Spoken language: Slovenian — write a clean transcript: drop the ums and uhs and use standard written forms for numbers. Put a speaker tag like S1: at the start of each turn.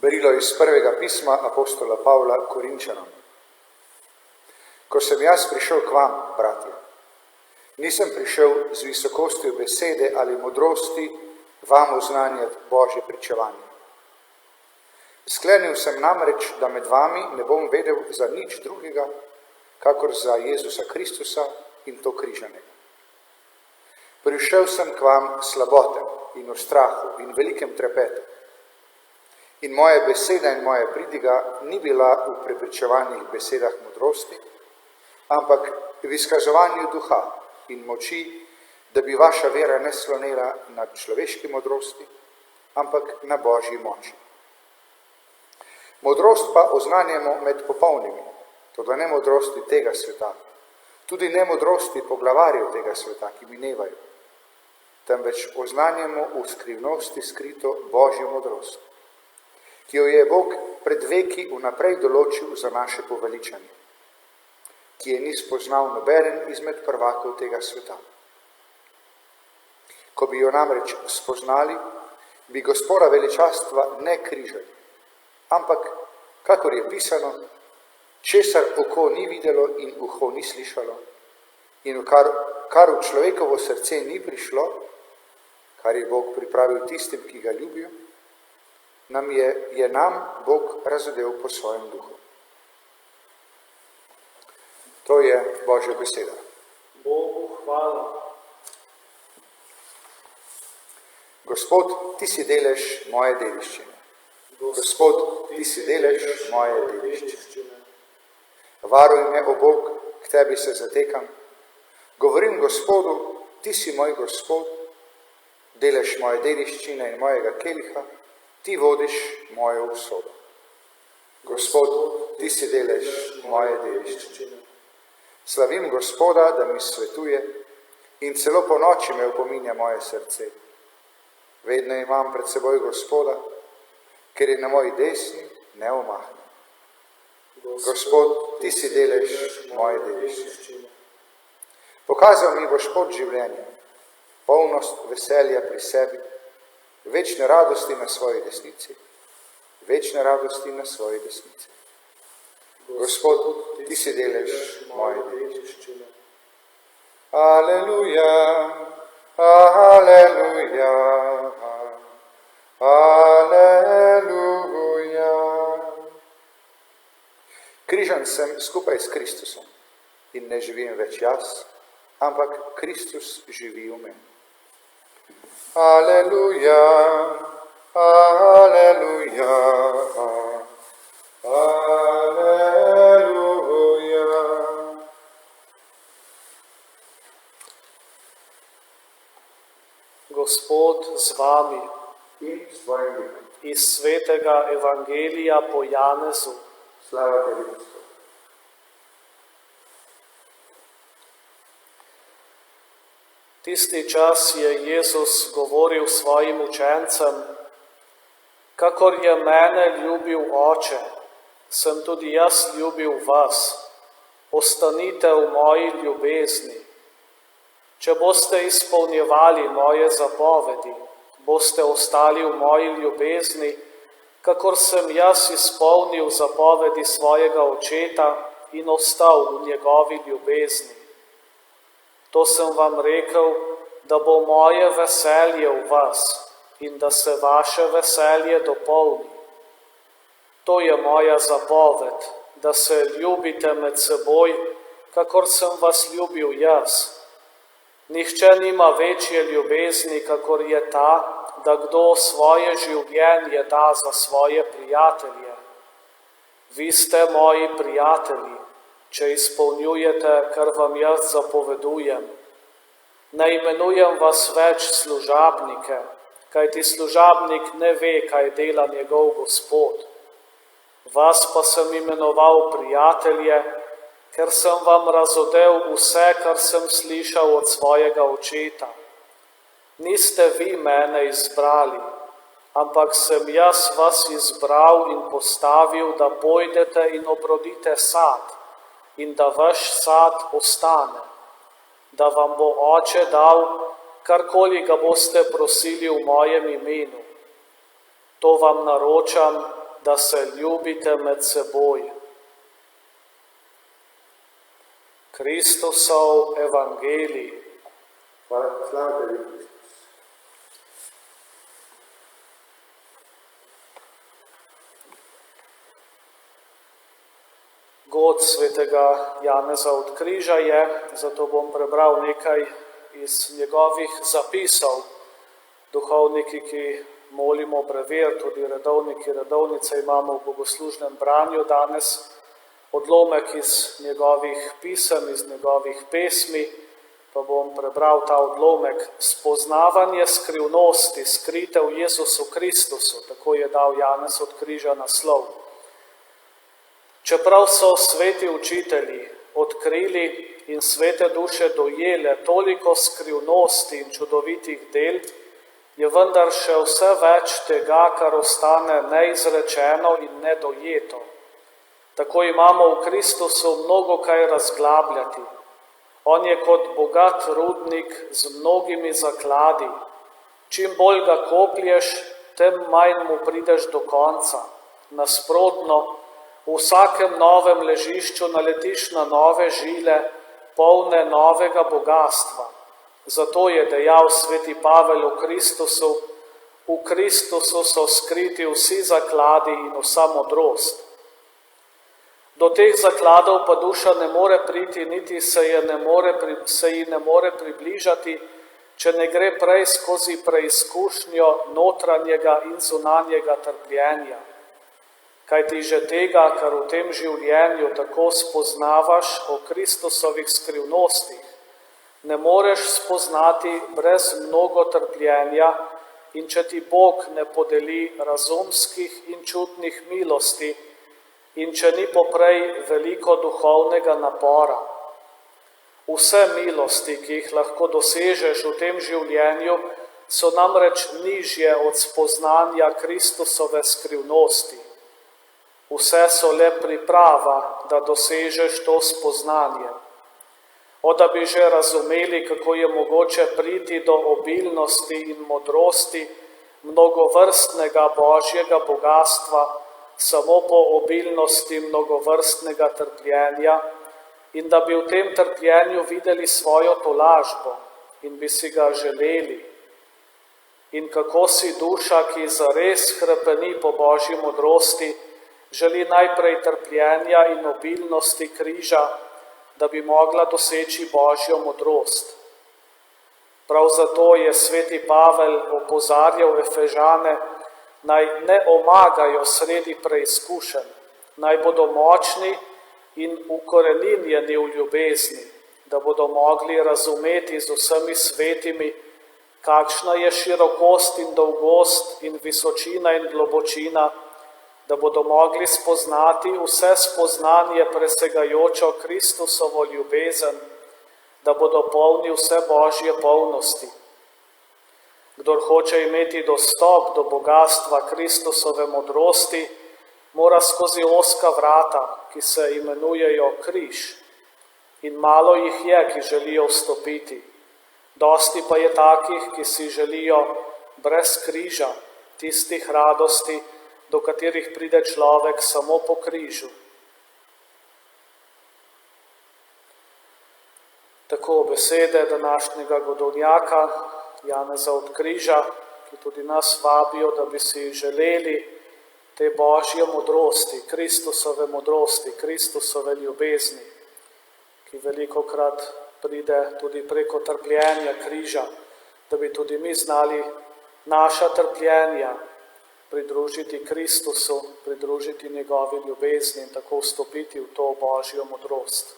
S1: Berilo iz prvega pisma apostola Pavla Korinčanom. Ko sem jaz prišel k vam, bratje, nisem prišel z visokostjo besede ali modrosti vam oznanjati Božje pričevanje. Sklenil sem namreč, da med vami ne bom vedel za nič drugega, kakor za Jezusa Kristusa in to križanega. Prišel sem k vam slaboten in v strahu in velikem trepetu. In moja beseda in moja pridiga ni bila v prepričevanih besedah modrosti, ampak v izkazovanju duha in moči, da bi vaša vera ne slonela na človeški modrosti, ampak na Božji moči. Modrost pa oznanjamo med popolnimi, toda ne modrosti tega sveta, tudi ne modrosti poglavarjev tega sveta, ki minevajo, temveč oznanjamo v skrivnosti skrito Božjo modrost, ki jo je Bog pred veki vnaprej določil za naše poveličanje, ki je ni spoznal nobeden izmed prvakov tega sveta. Ko bi jo namreč spoznali, bi Gospoda veličastva ne križali, ampak, kakor je pisano, česar oko ni videlo in uho ni slišalo, in kar v človekovo srce ni prišlo, kar je Bog pripravil tistim, ki ga ljubijo, je nam Bog razodel po svojem duhu. To je Božja beseda.
S2: Bogu hvala.
S1: Gospod, ti si delež moje dediščine. Gospod, ti si delež moje dediščine. Varuj me, o Bog, k tebi se zatekam. Govorim Gospodu, ti si moj Gospod, delež moje dediščine in mojega keliha, ti vodiš mojo usodo. Gospod, ti si delež moje dediščine. Slavim Gospoda, da mi svetuje in celo po noči me opominja moje srce. Vedno imam pred seboj Gospoda, ker je na moji desni neomahnen. Gospod, ti si delež moje dediščine. Pokazal mi boš pot življenja, polnost veselja pri sebi, večne radosti na svoji desnici, večne radosti na svoji desnici. Gospod, ti si delež moje dediščine. Aleluja, aleluja, aleluja. Križan sem skupaj s Kristusom in ne živim več jaz, ampak Kristus živi v meni. Aleluja, aleluja, aleluja.
S2: Gospod z vami.
S1: In s tvojim duhom.
S2: Iz svetega evangelija po Janezu.
S1: Slava tebi, Gospod.
S2: Tisti čas je Jezus govoril svojim učencem, kakor je mene ljubil Oče, sem tudi jaz ljubil vas. Ostanite v moji ljubezni. Če boste izpolnjevali moje zapovedi, boste ostali v moji ljubezni, kakor sem jaz izpolnil zapovedi svojega Očeta in ostal v njegovi ljubezni. To sem vam rekel, da bo moje veselje v vas in da se vaše veselje dopolni. To je moja zapoved, da se ljubite med seboj, kakor sem vas ljubil jaz. Nihče nima večje ljubezni, kakor je ta, da kdo svoje življenje da za svoje prijatelje. Vi ste moji prijatelji, če izpolnjujete, kar vam jaz zapovedujem. Ne imenujem vas več služabnike, kajti služabnik ne ve, kaj dela njegov Gospod. Vas pa sem imenoval prijatelje, ker sem vam razodel vse, kar sem slišal od svojega Očeta. Niste vi mene izbrali, ampak sem jaz vas izbral in postavil, da pojdete in obrodite sad, in da vaš sad ostane, da vam bo Oče dal, karkoli ga boste prosili v mojem imenu. To vam naročam, da se ljubite med seboj. Kristusov evangelij.
S1: Slava tebi, Kristus.
S2: God svetega Janeza od Križa je, zato bom prebral nekaj iz njegovih zapisov. Duhovniki, ki molimo brevier, tudi redovniki, redovnice imamo v bogoslužnem branju danes, odlomek iz njegovih pisem, iz njegovih pesmi, pa bom prebral ta odlomek. Spoznavanje skrivnosti, skrite v Jezusu Kristusu, tako je dal Janez od Križa naslov. Čeprav so sveti učitelji odkrili in svete duše dojele toliko skrivnosti in čudovitih del, je vendar še vse več tega, kar ostane neizrečeno in nedojeto. Tako imamo v Kristusu mnogo kaj razglabljati. On je kot bogat rudnik z mnogimi zakladi. Čim bolj ga koplješ, tem manj mu prideš do konca. Nasprotno, v vsakem novem ležišču naletiš na nove žile, polne novega bogatstva. Zato je dejal sveti Pavel v Kristusu so skriti vsi zakladi in vsa modrost. Do teh zakladov pa duša ne more priti, niti se ji ne more približati, če ne gre prej skozi preizkušnjo notranjega in zunanjega trpljenja. Kaj ti že tega, kar v tem življenju tako spoznavaš o Kristusovih skrivnostih, ne moreš spoznati brez mnogo trpljenja, in če ti Bog ne podeli razumskih in čutnih milosti, in če ni poprej veliko duhovnega napora. Vse milosti, ki jih lahko dosežeš v tem življenju, so namreč nižje od spoznanja Kristusove skrivnosti. Vse so le priprava, da dosežeš to spoznanje. O da bi že razumeli, kako je mogoče priti do obilnosti in modrosti mnogovrstnega božjega bogatstva, samo po obilnosti mnogovrstnega trpljenja, in da bi v tem trpljenju videli svojo tolažbo in bi si ga želeli. In kako si duša, ki zares hrepeni po božji modrosti, želi najprej trpljenja in obilnosti križa, da bi mogla doseči božjo modrost. Prav zato je sveti Pavel opozarjal Efežane, naj ne omagajo sredi preizkušenj, naj bodo močni in ukoreninjeni v ljubezni, da bodo mogli razumeti z vsemi svetimi, kakšna je širokost in dolgost in visočina in globočina, da bodo mogli spoznati vse spoznanje presegajočo Kristusovo ljubezen, da bodo polni vse božje polnosti. Kdor hoče imeti dostop do bogatstva Kristusove modrosti, mora skozi ozka vrata, ki se imenujejo križ. In malo jih je, ki želijo vstopiti. Dosti pa je takih, ki si želijo brez križa, tistih radosti, do katerih pride človek samo po križu. Tako besede današnjega godovnjaka Janeza od Križa, ki tudi nas vabijo, da bi si želeli te božje modrosti, Kristusove ljubezni, ki velikokrat pride tudi preko trpljenja križa, da bi tudi mi znali naša trpljenja pridružiti Kristusu, pridružiti njegovi ljubezni in tako vstopiti v to božjo modrost.